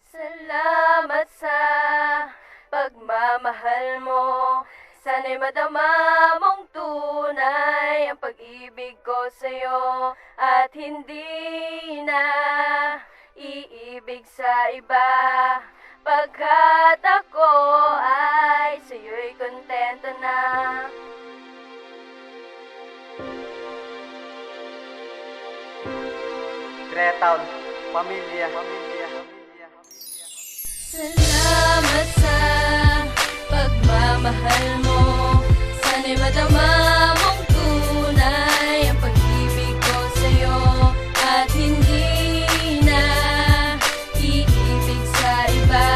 Salamat sa pagmamahal mo. Sana'y madama mong tunay ang pag-ibig ko sa'yo at hindi na iibig sa iba. Pagkat ako ay sa'yo'y kontento na. Gretown, pamilya. Salamat sa pagmamahal mo. Sana'y madama mong tunay ang pag-ibig ko sa'yo at hindi na iibig sa iba.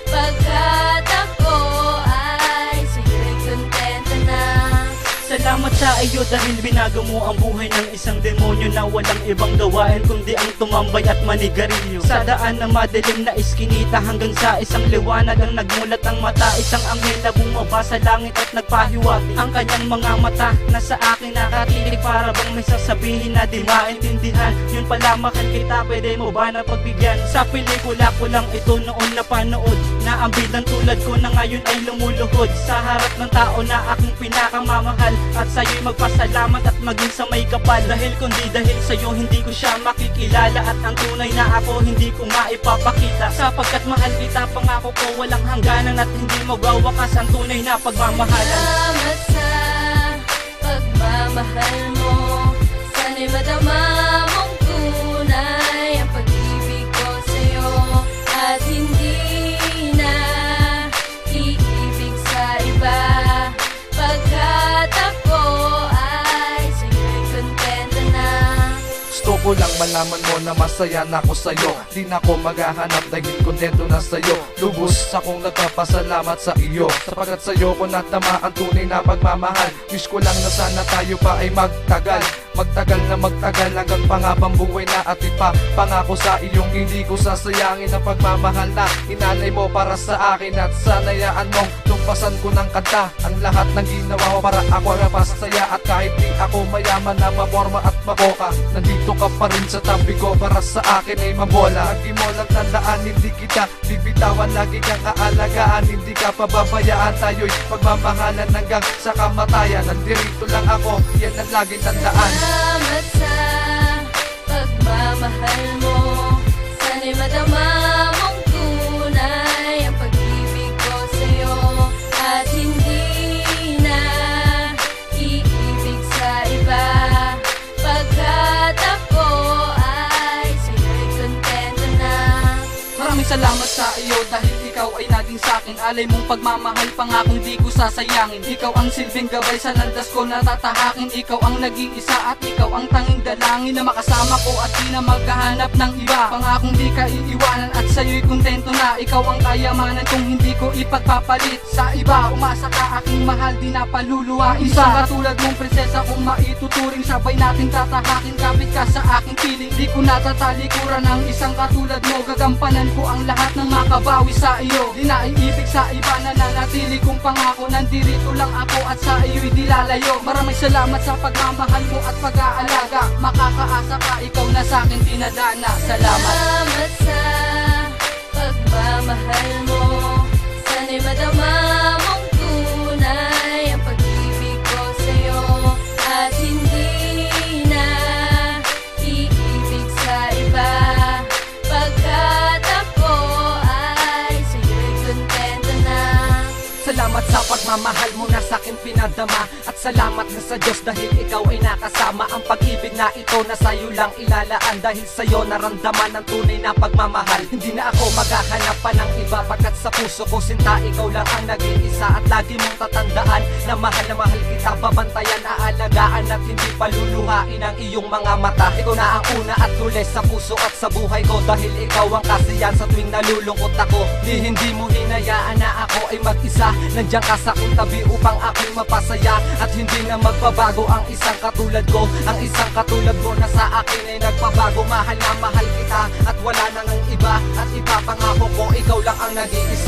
Pagkat ako ay sa'yo'y kontento na. Salamat sa iyo dahil binago mo ang buhay ng isang demonyo na walang ibang gawain kundi ang tumambay at manigarilyo. Sa daan na madilim na iskinita hanggang sa isang liwanag ang nagmulat ang mata. Isang anghel na bumaba sa langit at nagpahiwati ang kanyang mga mata na sa akin nakatitig para bang may sasabihin na di maintindihan. Yun pala mahal kita, pwede mo ba na pagbigyan? Sa pelikula ko lang ito noon napanood na ang bidang tulad ko na ngayon ay lumuluhod sa harap ng tao na aking pinakamamahal. At sa'yo'y magpasalamat at maging sa may kapal. Dahil kundi dahil sa'yo hindi ko siya makikilala at ang tunay na ako hindi ko maipapakita. Sapagkat mahal kita, pangako ko walang hangganan at hindi magwawakas ang tunay na pagmamahalan. Salamat sa pagmamahal mo. Sana'y madama mong tunay ang pag-ibig ko sa'yo at hindi na iibig sa iba. Pagkat ako ay sa'yo'y kontento na. Gusto ko lang malaman mo na masaya na ako sa'yo. Di na ako maghahanap dahil kontento na sa'yo. Lubos akong nagpapasalamat sa iyo sapagkat sa'yo ko natama ang tunay na pagmamahal. Wish ko lang na sana tayo pa ay magtagal. Magtagal na magtagal hanggang pangabang buhay na at ipapangako sa iyong hindi ko sasayangin ang pagmamahal na inalay mo para sa akin. At sanayaan mong tumpasan ko ng kanta ang lahat ng ginawa mo para ako napasaya. At kahit di ako mayaman na maporma at maboka, nandito ka pa rin sa tabi ko para sa akin ay mabola. Lagi mo lang tandaan, hindi kita bibitawan, lagi kang aalagaan, hindi ka pababayaan. Tayo'y pagmamahalan hanggang sa kamatayan. Nandirito lang ako, yan ang laging tandaan. Salamat sa pagmamahal mo. Sana'y madama mong tunay ang pag-ibig ko sa'yo at hindi na iibig sa iba. Pagkat ako ay sa'yo'y kontento na. Maraming salamat sa iyo dahil ikaw ay naging sakin. Alay mong pagmamahal, pangakong di ko sasayangin. Ikaw ang silbing gabay sa landas ko na tatahakin. Ikaw ang naging isa at ikaw ang tanging dalangin na makasama ko at di na maghahanap ng iba. Pangakong di ka iiwanan at sa'yo'y kontento na. Ikaw ang kayamanan kung hindi ko ipagpapalit sa iba. Umasa ka aking mahal, di na paluluwain pa. Isang katulad mong prinsesa kung maituturing, sabay nating tatahakin. Kapit ka sa aking piling, di ko natatalikuran ang isang katulad mo. Gagampanan ko ang lahat ng makabawi sa iyo. Di na iibig sa iba, nananatili kong pangako. Nandirito lang ako at sa iyo'y di lalayo. Maraming salamat sa pagmamahal mo at pag-aalaga. Makakaasa ka, ikaw na sa'kin dinadana. Salamat. Salamat sa pagmamahal mo. Sana'y madama mong tunay ang pag-ibig ko sa'yo at hindi na iibig sa iba. Pagkat ako ay sa'yo'y kontento na. Salamat sa pagmamahal mo na sa'kin pinadama. At salamat na sa Diyos dahil ikaw ay nakasama. Ang pag-ibig na ito na sa'yo lang ilalaan. Dahil sa'yo naramdaman ang tunay na pagmamahal. Hindi na ako maghahanap pa ng iba, pagkat sa puso ko sinta ikaw lang ang nag-iisa. At lagi mong tatandaan na mahal kita. Babantayan, aalagaan at hindi paluluhain ang iyong mga mata. Ikaw na ang una at huli sa puso at sa buhay ko. Dahil ikaw ang kasiyan sa tuwing nalulungkot ako. Hindi mo hinayaan na ako ay mag-isa. Nandiyan ka sa aking tabi upang ako'y mapasaya. At hindi na magbabago ang isang katulad ko. Ang isang katulad ko na sa akin ay nagpabago. Mahal na mahal kita at wala nang iba. At ipapangako ko ikaw lang ang nag-iisa.